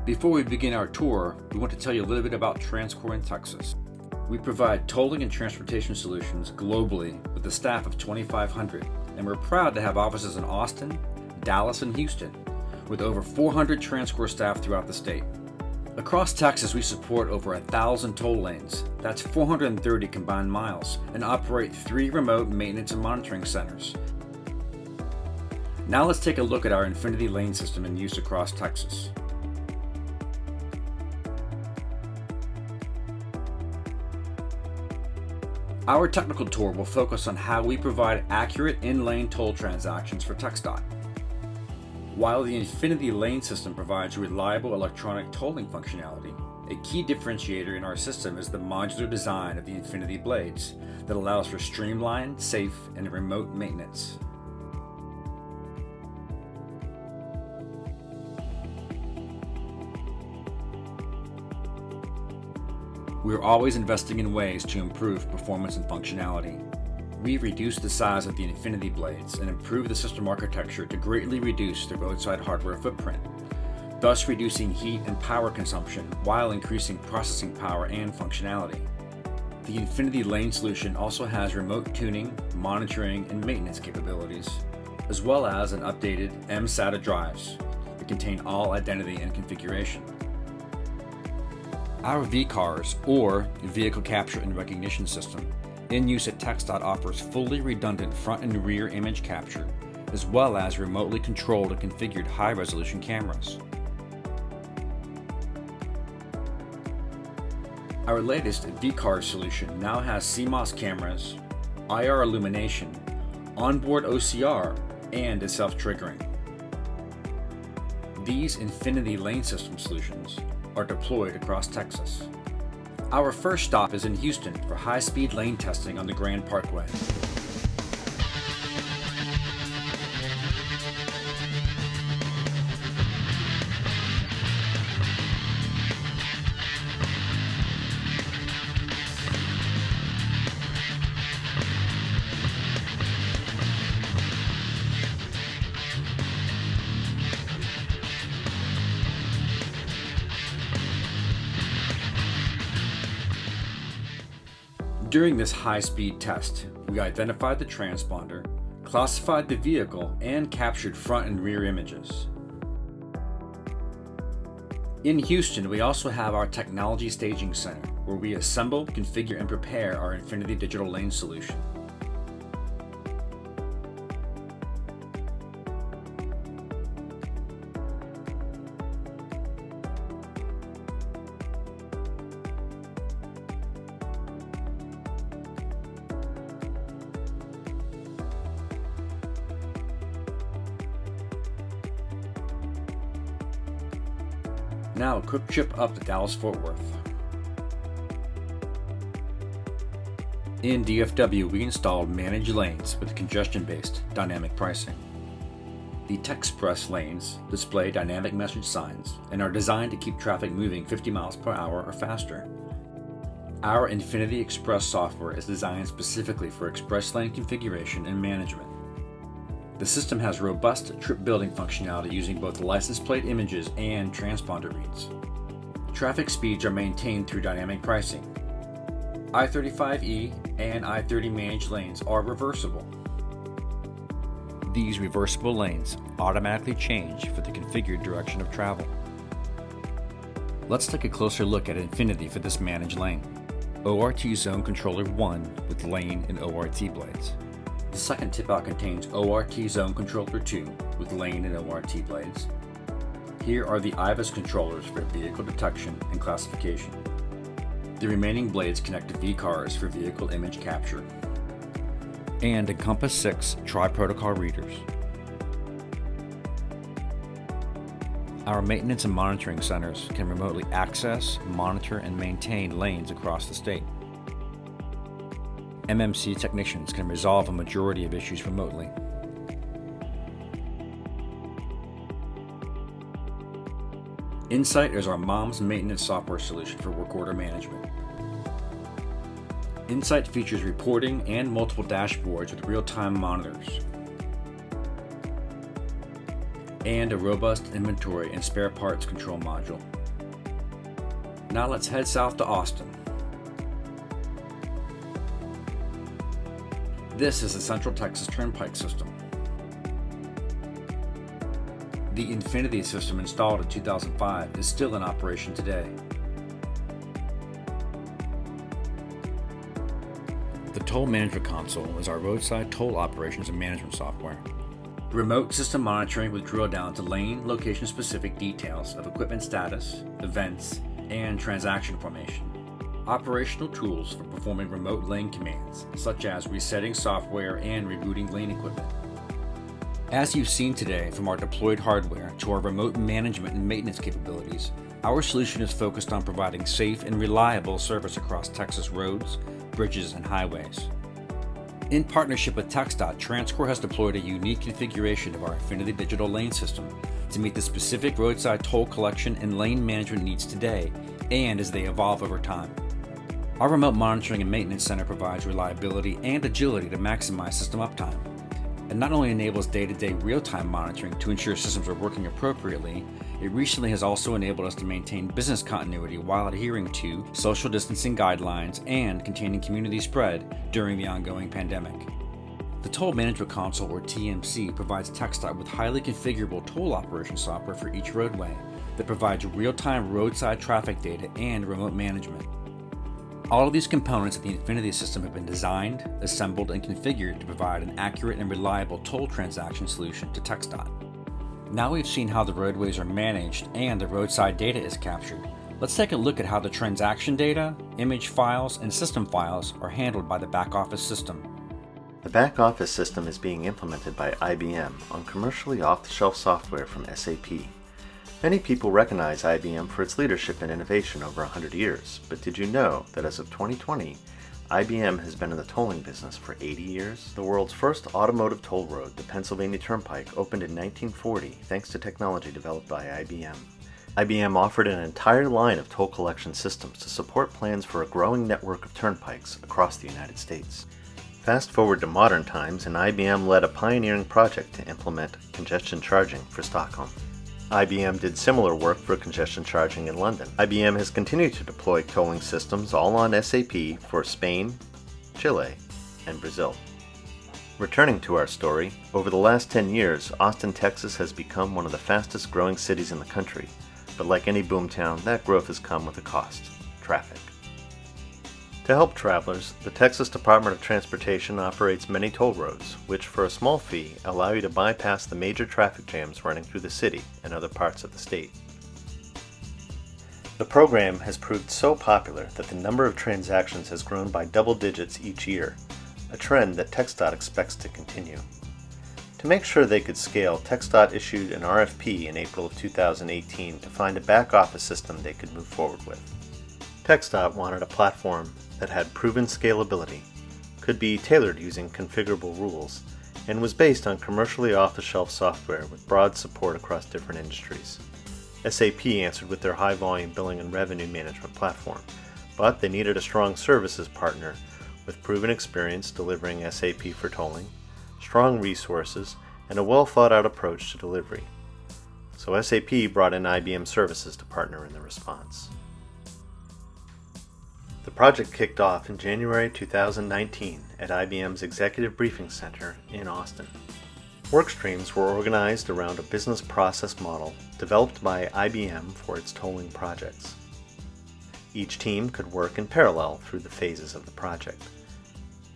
Before we begin our tour, we want to tell you a little bit about TransCore in Texas. We provide tolling and transportation solutions globally with a staff of 2,500, and we're proud to have offices in Austin, Dallas, and Houston, with over 400 TransCore staff throughout the state. Across Texas, we support over 1,000 toll lanes, that's 430 combined miles, and operate 3 remote maintenance and monitoring centers. Now let's take a look at our Infinity Lane system in use across Texas. Our technical tour will focus on how we provide accurate in-lane toll transactions for TxDOT. While the Infinity Lane system provides reliable electronic tolling functionality, a key differentiator in our system is the modular design of the Infinity blades that allows for streamlined, safe, and remote maintenance. We are always investing in ways to improve performance and functionality. We reduced the size of the Infinity blades and improved the system architecture to greatly reduce the roadside hardware footprint, thus reducing heat and power consumption while increasing processing power and functionality. The Infinity Lane solution also has remote tuning, monitoring, and maintenance capabilities, as well as an updated mSATA drives that contain all identity and configuration. Our VCARS, or Vehicle Capture and Recognition System, in use at TxDOT offers fully redundant front and rear image capture, as well as remotely controlled and configured high-resolution cameras. Our latest VCARS solution now has CMOS cameras, IR illumination, onboard OCR, and is self-triggering. These Infinity Lane System solutions are deployed across Texas. Our first stop is in Houston for high-speed lane testing on the Grand Parkway. During this high-speed test, we identified the transponder, classified the vehicle, and captured front and rear images. In Houston, we also have our Technology Staging Center, where we assemble, configure, and prepare our Infinity Digital Lane solution. Now a quick trip up to Dallas-Fort Worth. In DFW, we installed managed lanes with congestion-based dynamic pricing. The TxPress lanes display dynamic message signs and are designed to keep traffic moving 50 miles per hour or faster. Our Infinity Express software is designed specifically for express lane configuration and management. The system has robust trip building functionality using both license plate images and transponder reads. Traffic speeds are maintained through dynamic pricing. I-35E and I-30 managed lanes are reversible. These reversible lanes automatically change for the configured direction of travel. Let's take a closer look at Infinity for this managed lane. ORT Zone Controller 1 with lane and ORT blades. The second tip-out contains ORT Zone Controller 2 with lane and ORT blades. Here are the IVUS controllers for vehicle detection and classification. The remaining blades connect to VCARS for vehicle image capture. And Encompass 6 tri-protocol readers. Our maintenance and monitoring centers can remotely access, monitor, and maintain lanes across the state. MMC technicians can resolve a majority of issues remotely. Insight is our mom's maintenance software solution for work order management. Insight features reporting and multiple dashboards with real-time monitors. and a robust inventory and spare parts control module. Now let's head south to Austin. This is the Central Texas Turnpike system. The Infinity system installed in 2005 is still in operation today. The Toll Management Console is our roadside toll operations and management software. Remote system monitoring with drill down to lane location-specific details of equipment status, events, and transaction formation. Operational tools for performing remote lane commands, such as resetting software and rebooting lane equipment. As you've seen today, from our deployed hardware to our remote management and maintenance capabilities, our solution is focused on providing safe and reliable service across Texas roads, bridges, and highways. In partnership with TxDOT, TransCore has deployed a unique configuration of our Infinity Digital Lane System to meet the specific roadside toll collection and lane management needs today and as they evolve over time. Our Remote Monitoring and Maintenance Center provides reliability and agility to maximize system uptime. It not only enables day-to-day real-time monitoring to ensure systems are working appropriately, it recently has also enabled us to maintain business continuity while adhering to social distancing guidelines and containing community spread during the ongoing pandemic. The Toll Management Console, or TMC, provides TxDOT with highly configurable toll operation software for each roadway that provides real-time roadside traffic data and remote management. All of these components of the Infinity system have been designed, assembled, and configured to provide an accurate and reliable toll transaction solution to TxDOT. Now we've seen how the roadways are managed and the roadside data is captured. Let's take a look at how the transaction data, image files, and system files are handled by the back office system. The back office system is being implemented by IBM on commercially off-the-shelf software from SAP. Many people recognize IBM for its leadership and innovation over 100 years, but did you know that as of 2020, IBM has been in the tolling business for 80 years? The world's first automotive toll road, the Pennsylvania Turnpike, opened in 1940 thanks to technology developed by IBM. IBM offered an entire line of toll collection systems to support plans for a growing network of turnpikes across the United States. Fast forward to modern times, and IBM led a pioneering project to implement congestion charging for Stockholm. IBM did similar work for congestion charging in London. IBM has continued to deploy tolling systems all on SAP for Spain, Chile, and Brazil. Returning to our story, over the last 10 years, Austin, Texas has become one of the fastest growing cities in the country. But like any boomtown, that growth has come with a cost: traffic. To help travelers, the Texas Department of Transportation operates many toll roads, which for a small fee allow you to bypass the major traffic jams running through the city and other parts of the state. The program has proved so popular that the number of transactions has grown by double digits each year, a trend that TxDOT expects to continue. To make sure they could scale, TxDOT issued an RFP in April of 2018 to find a back office system they could move forward with. TxDOT wanted a platform that had proven scalability, could be tailored using configurable rules, and was based on commercially off-the-shelf software with broad support across different industries. SAP answered with their high-volume billing and revenue management platform, but they needed a strong services partner with proven experience delivering SAP for tolling, strong resources, and a well-thought-out approach to delivery. So SAP brought in IBM Services to partner in the response. The project kicked off in January 2019 at IBM's Executive Briefing Center in Austin. Work streams were organized around a business process model developed by IBM for its tolling projects. Each team could work in parallel through the phases of the project.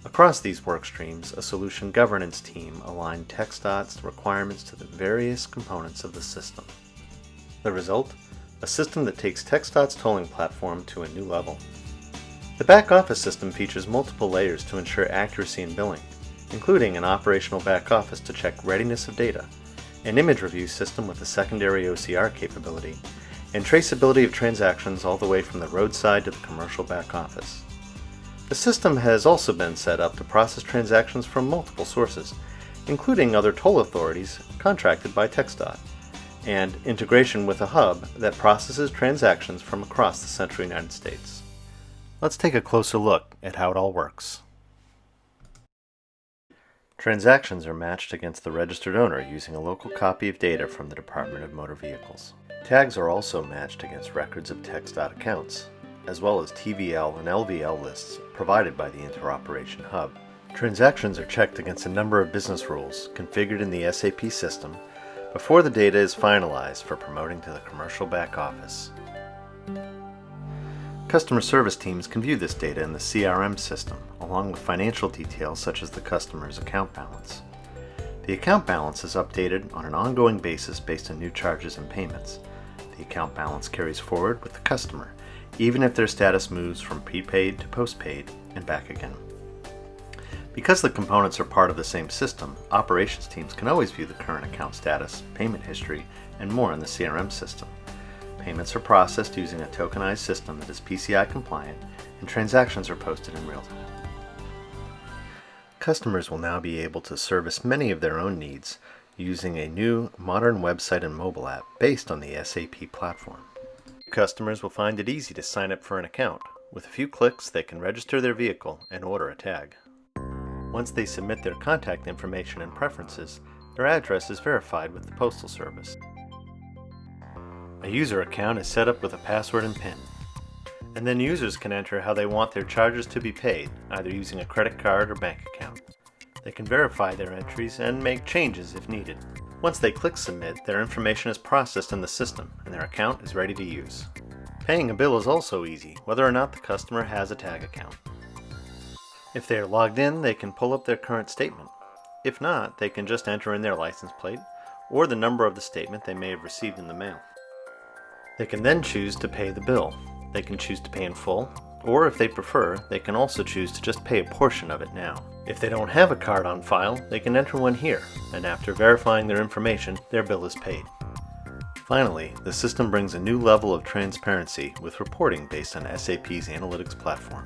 Across these work streams, a solution governance team aligned TxDOT's requirements to the various components of the system. The result? A system that takes TxDOT's tolling platform to a new level. The back office system features multiple layers to ensure accuracy in billing, including an operational back office to check readiness of data, an image review system with a secondary OCR capability, and traceability of transactions all the way from the roadside to the commercial back office. The system has also been set up to process transactions from multiple sources, including other toll authorities contracted by TxDOT, and integration with a hub that processes transactions from across the central United States. Let's take a closer look at how it all works. Transactions are matched against the registered owner using a local copy of data from the Department of Motor Vehicles. Tags are also matched against records of TxDOT accounts, as well as TVL and LVL lists provided by the Interoperation Hub. Transactions are checked against a number of business rules configured in the SAP system before the data is finalized for promoting to the commercial back office. Customer service teams can view this data in the CRM system, along with financial details such as the customer's account balance. The account balance is updated on an ongoing basis based on new charges and payments. The account balance carries forward with the customer, even if their status moves from prepaid to postpaid and back again. Because the components are part of the same system, operations teams can always view the current account status, payment history, and more in the CRM system. Payments are processed using a tokenized system that is PCI compliant, and transactions are posted in real time. Customers will now be able to service many of their own needs using a new modern website and mobile app based on the SAP platform. Customers will find it easy to sign up for an account. With a few clicks, they can register their vehicle and order a tag. Once they submit their contact information and preferences, their address is verified with the Postal Service. A user account is set up with a password and PIN, and then users can enter how they want their charges to be paid, either using a credit card or bank account. They can verify their entries and make changes if needed. Once they click Submit, their information is processed in the system and their account is ready to use. Paying a bill is also easy, whether or not the customer has a tag account. If they are logged in, they can pull up their current statement. If not, they can just enter in their license plate or the number of the statement they may have received in the mail. They can then choose to pay the bill. They can choose to pay in full, or if they prefer, they can also choose to just pay a portion of it now. If they don't have a card on file, they can enter one here, and after verifying their information, their bill is paid. Finally, the system brings a new level of transparency with reporting based on SAP's Analytics platform.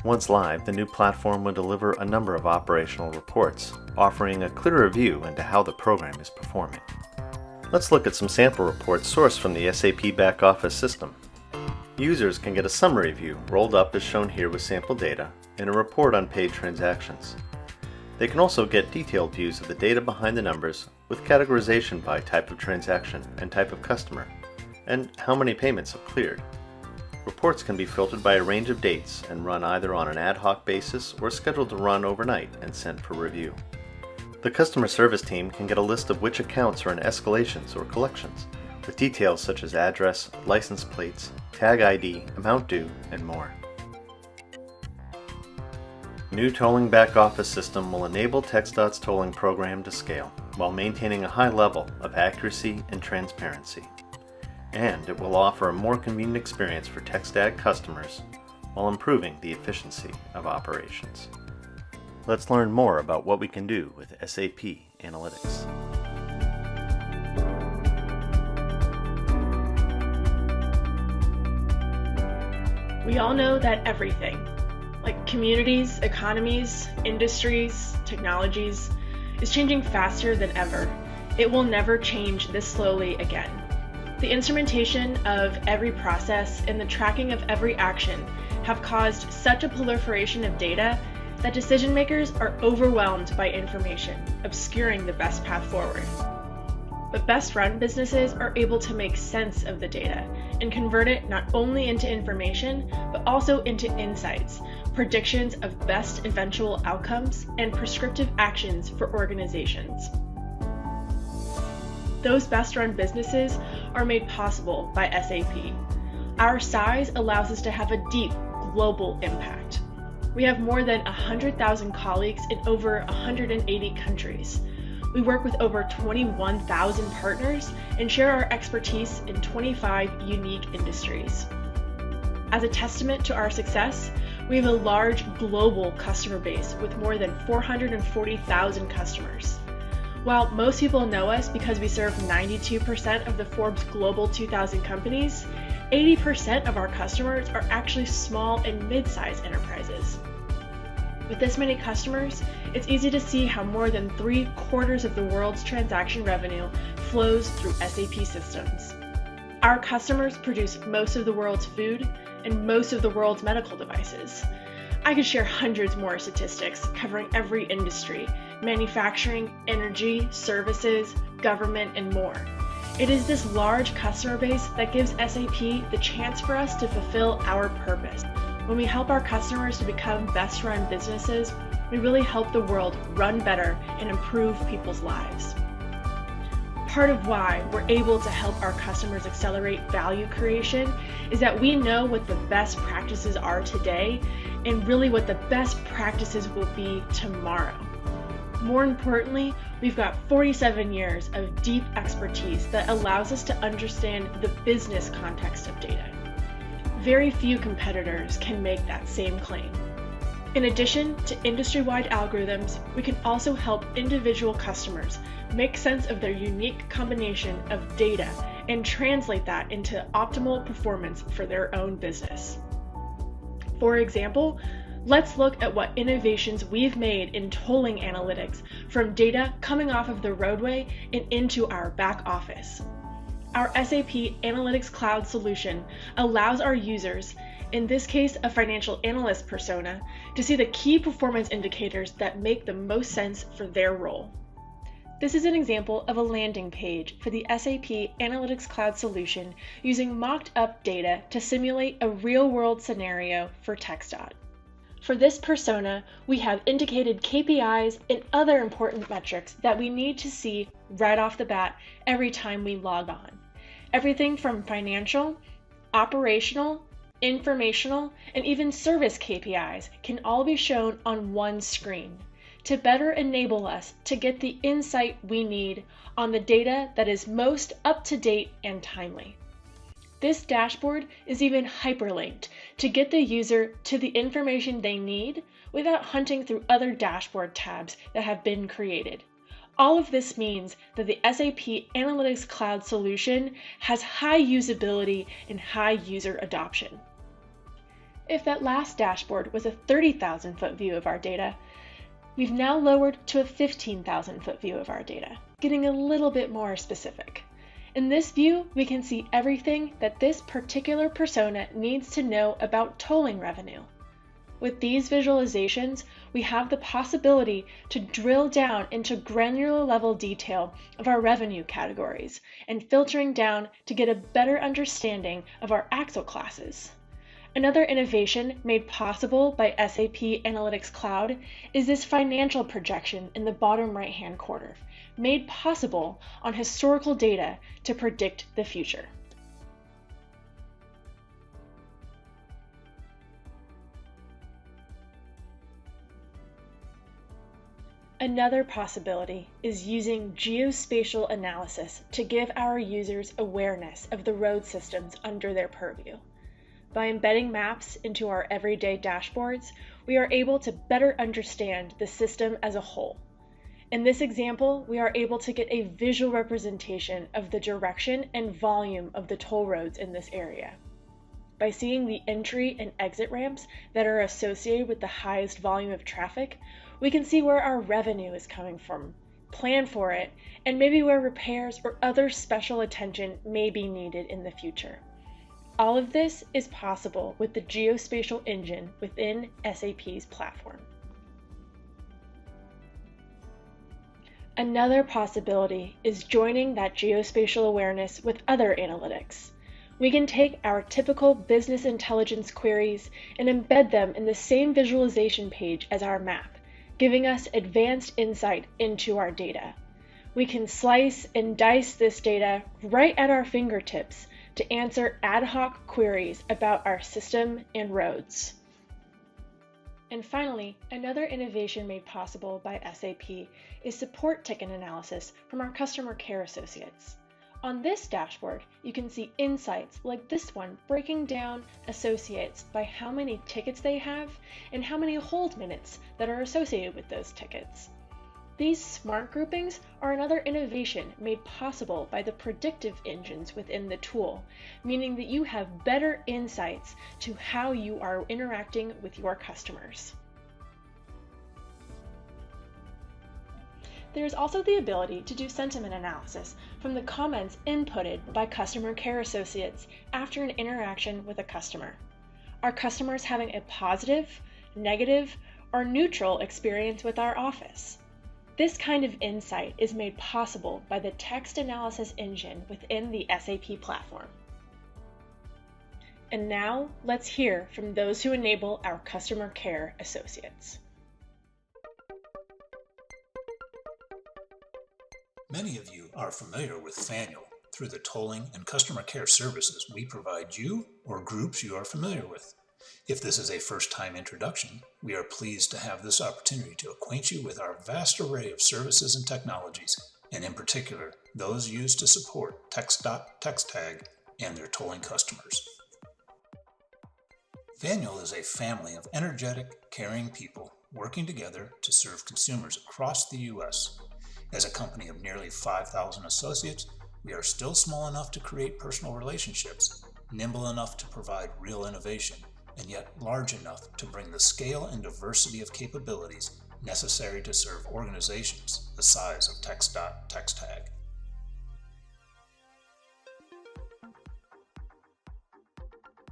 Once live, the new platform will deliver a number of operational reports, offering a clearer view into how the program is performing. Let's look at some sample reports sourced from the SAP back office system. Users can get a summary view rolled up as shown here with sample data and a report on paid transactions. They can also get detailed views of the data behind the numbers with categorization by type of transaction and type of customer, and how many payments have cleared. Reports can be filtered by a range of dates and run either on an ad hoc basis or scheduled to run overnight and sent for review. The customer service team can get a list of which accounts are in escalations or collections, with details such as address, license plates, tag ID, amount due, and more. New tolling back office system will enable TxDOT's tolling program to scale while maintaining a high level of accuracy and transparency. And it will offer a more convenient experience for TxTag customers while improving the efficiency of operations. Let's learn more about what we can do with SAP Analytics. We all know that everything, like communities, economies, industries, technologies, is changing faster than ever. It will never change this slowly again. The instrumentation of every process and the tracking of every action have caused such a proliferation of data that decision makers are overwhelmed by information, obscuring the best path forward. But best run businesses are able to make sense of the data and convert it not only into information, but also into insights, predictions of best eventual outcomes, and prescriptive actions for organizations. Those best run businesses are made possible by SAP. Our size allows us to have a deep global impact. We have more than 100,000 colleagues in over 180 countries. We work with over 21,000 partners and share our expertise in 25 unique industries. As a testament to our success, we have a large global customer base with more than 440,000 customers. While most people know us because we serve 92% of the Forbes Global 2000 companies, 80% of our customers are actually small and mid-sized enterprises. With this many customers, it's easy to see how more than 3/4 of the world's transaction revenue flows through SAP systems. Our customers produce most of the world's food and most of the world's medical devices. I could share hundreds more statistics covering every industry, manufacturing, energy, services, government, and more. It is this large customer base that gives SAP the chance for us to fulfill our purpose. When we help our customers to become best-run businesses, we really help the world run better and improve people's lives. Part of why we're able to help our customers accelerate value creation is that we know what the best practices are today and really what the best practices will be tomorrow. More importantly, we've got 47 years of deep expertise that allows us to understand the business context of data. Very few competitors can make that same claim. In addition to industry-wide algorithms, we can also help individual customers make sense of their unique combination of data and translate that into optimal performance for their own business. For example, let's look at what innovations we've made in tolling analytics from data coming off of the roadway and into our back office. Our SAP Analytics Cloud solution allows our users, in this case a financial analyst persona, to see the key performance indicators that make the most sense for their role. This is an example of a landing page for the SAP Analytics Cloud solution using mocked-up data to simulate a real-world scenario for TxDOT. For this persona, we have indicated KPIs and other important metrics that we need to see right off the bat every time we log on. Everything from financial, operational, informational, and even service KPIs can all be shown on one screen to better enable us to get the insight we need on the data that is most up-to-date and timely. This dashboard is even hyperlinked to get the user to the information they need without hunting through other dashboard tabs that have been created. All of this means that the SAP Analytics Cloud solution has high usability and high user adoption. If that last dashboard was a 30,000-foot view of our data, we've now lowered to a 15,000-foot view of our data, getting a little bit more specific. In this view, we can see everything that this particular persona needs to know about tolling revenue. With these visualizations, we have the possibility to drill down into granular level detail of our revenue categories and filtering down to get a better understanding of our axle classes. Another innovation made possible by SAP Analytics Cloud is this financial projection in the bottom right-hand corner, made possible on historical data to predict the future. Another possibility is using geospatial analysis to give our users awareness of the road systems under their purview. By embedding maps into our everyday dashboards, we are able to better understand the system as a whole. In this example, we are able to get a visual representation of the direction and volume of the toll roads in this area. By seeing the entry and exit ramps that are associated with the highest volume of traffic, we can see where our revenue is coming from, plan for it, and maybe where repairs or other special attention may be needed in the future. All of this is possible with the geospatial engine within SAP's platform. Another possibility is joining that geospatial awareness with other analytics. We can take our typical business intelligence queries and embed them in the same visualization page as our map, giving us advanced insight into our data. We can slice and dice this data right at our fingertips to answer ad hoc queries about our system and roads. And finally, another innovation made possible by SAP is support ticket analysis from our customer care associates. On this dashboard, you can see insights like this one breaking down associates by how many tickets they have and how many hold minutes that are associated with those tickets. These smart groupings are another innovation made possible by the predictive engines within the tool, meaning that you have better insights to how you are interacting with your customers. There is also the ability to do sentiment analysis from the comments inputted by customer care associates after an interaction with a customer. Are customers having a positive, negative, or neutral experience with our office? This kind of insight is made possible by the text analysis engine within the SAP platform. And now, let's hear from those who enable our customer care associates. Many of you are familiar with Faneuil through the tolling and customer care services we provide you or groups you are familiar with. If this is a first-time introduction, we are pleased to have this opportunity to acquaint you with our vast array of services and technologies, and in particular, those used to support TxDOT-TxTag and their tolling customers. Faneuil is a family of energetic, caring people working together to serve consumers across the U.S. As a company of nearly 5,000 associates, we are still small enough to create personal relationships, nimble enough to provide real innovation, and yet large enough to bring the scale and diversity of capabilities necessary to serve organizations the size of TxDOT-TxTag.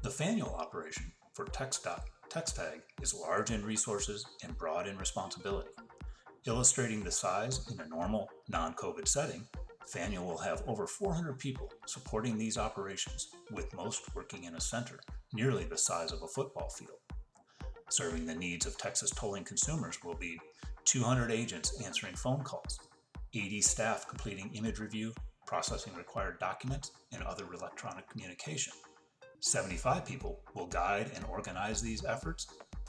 The Faneuil operation for TxDOT-TxTag is large in resources and broad in responsibility. Illustrating the size in a normal, non-COVID setting, Faneuil will have over 400 people supporting these operations, with most working in a center nearly the size of a football field. Serving the needs of Texas tolling consumers will be 200 agents answering phone calls, 80 staff completing image review, processing required documents, and other electronic communication. 75 people will guide and organize these efforts,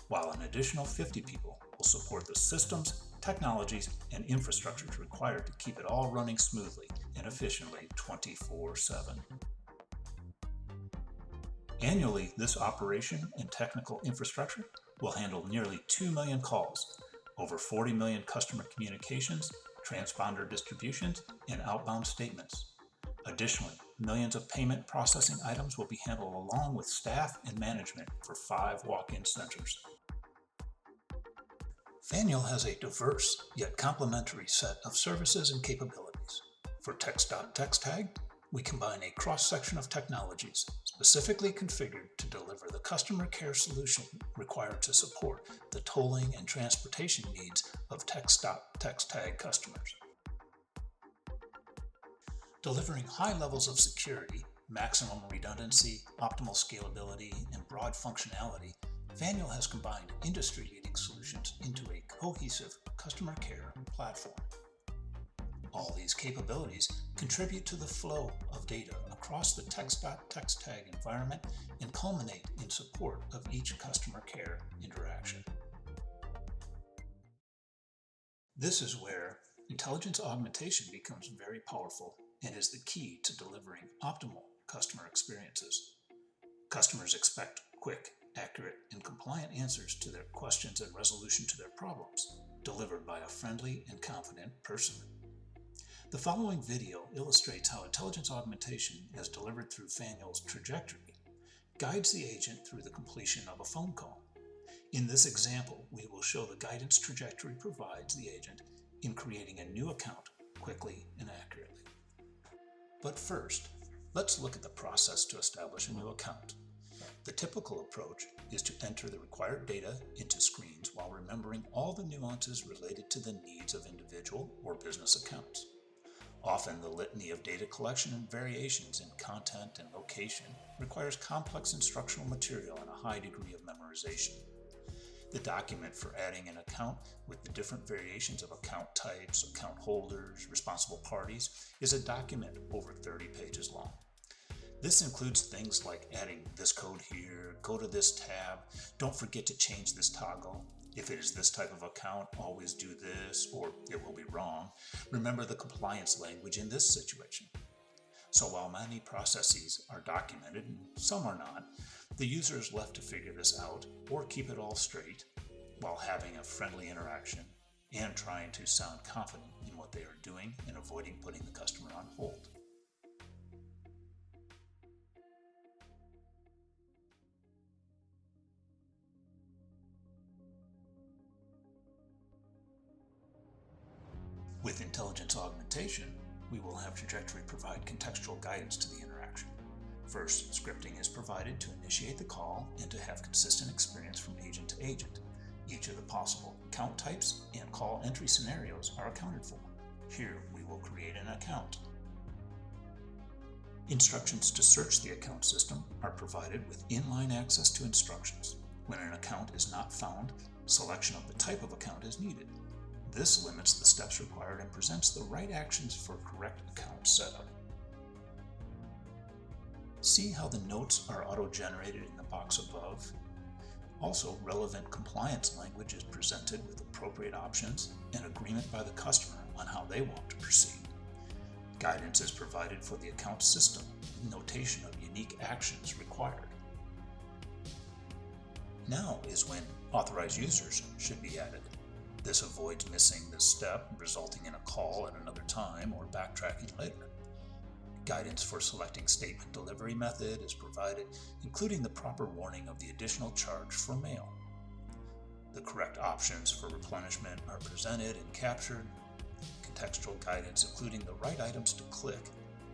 while an additional 50 people will support the systems, technologies, and infrastructures required to keep it all running smoothly and efficiently 24/7. Annually, this operation and technical infrastructure will handle nearly 2 million calls, over 40 million customer communications, transponder distributions, and outbound statements. Additionally, millions of payment processing items will be handled along with staff and management for 5 walk-in centers. Faneuil has a diverse yet complementary set of services and capabilities. For TxDOT-TxTag, we combine a cross-section of technologies specifically configured to deliver the customer care solution required to support the tolling and transportation needs of TxDOT-TxTag customers. Delivering high levels of security, maximum redundancy, optimal scalability, and broad functionality, Faneuil has combined industry-leading solutions into a cohesive customer care platform. All these capabilities contribute to the flow of data across the TxDOT-TxTag environment and culminate in support of each customer care interaction. This is where intelligence augmentation becomes very powerful and is the key to delivering optimal customer experiences. Customers expect quick, accurate, and compliant answers to their questions and resolution to their problems, delivered by a friendly and confident person. The following video illustrates how intelligence augmentation, as delivered through Faneuil's trajectory, guides the agent through the completion of a phone call. In this example, we will show the guidance trajectory provides the agent in creating a new account quickly and accurately. But first, let's look at the process to establish a new account. The typical approach is to enter the required data into screens while remembering all the nuances related to the needs of individual or business accounts. Often, the litany of data collection and variations in content and location requires complex instructional material and a high degree of memorization. The document for adding an account with the different variations of account types, account holders, responsible parties is a document over 30 pages long. This includes things like adding this code here, go to this tab, don't forget to change this toggle. If it is this type of account, always do this, or it will be wrong. Remember the compliance language in this situation. So while many processes are documented and some are not, the user is left to figure this out or keep it all straight while having a friendly interaction and trying to sound confident in what they are doing and avoiding putting the customer on hold. With intelligence augmentation, we will have trajectory provide contextual guidance to the interaction. First, scripting is provided to initiate the call and to have consistent experience from agent to agent. Each of the possible account types and call entry scenarios are accounted for. Here we will create an account. Instructions to search the account system are provided with inline access to instructions. When an account is not found, selection of the type of account is needed. This limits the steps required and presents the right actions for correct account setup. See how the notes are auto-generated in the box above? Also, relevant compliance language is presented with appropriate options and agreement by the customer on how they want to proceed. Guidance is provided for the account system with notation of unique actions required. Now is when authorized users should be added. This avoids missing this step, resulting in a call at another time or backtracking later. Guidance for selecting statement delivery method is provided, including the proper warning of the additional charge for mail. The correct options for replenishment are presented and captured. Contextual guidance, including the right items to click,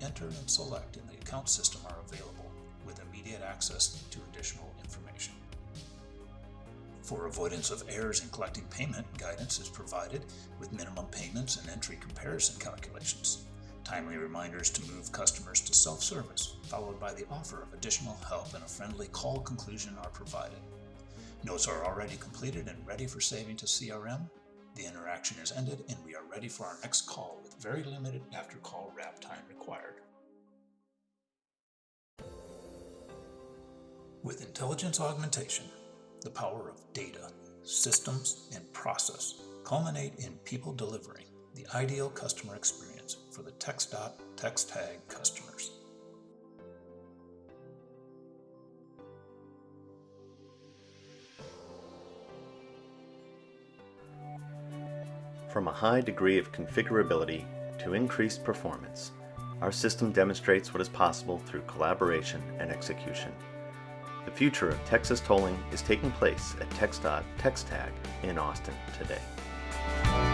enter, and select in the account system, are available with immediate access to additional information. For avoidance of errors in collecting payment, guidance is provided with minimum payments and entry comparison calculations. Timely reminders to move customers to self-service, followed by the offer of additional help, and a friendly call conclusion are provided. Notes are already completed and ready for saving to CRM. The interaction is ended and we are ready for our next call with very limited after-call wrap time required. With intelligence augmentation, the power of data, systems, and process culminate in people delivering the ideal customer experience for the TxDOT-TxTag customers. From a high degree of configurability to increased performance, our system demonstrates what is possible through collaboration and execution. The future of Texas tolling is taking place at TxDOT-TxTag in Austin today.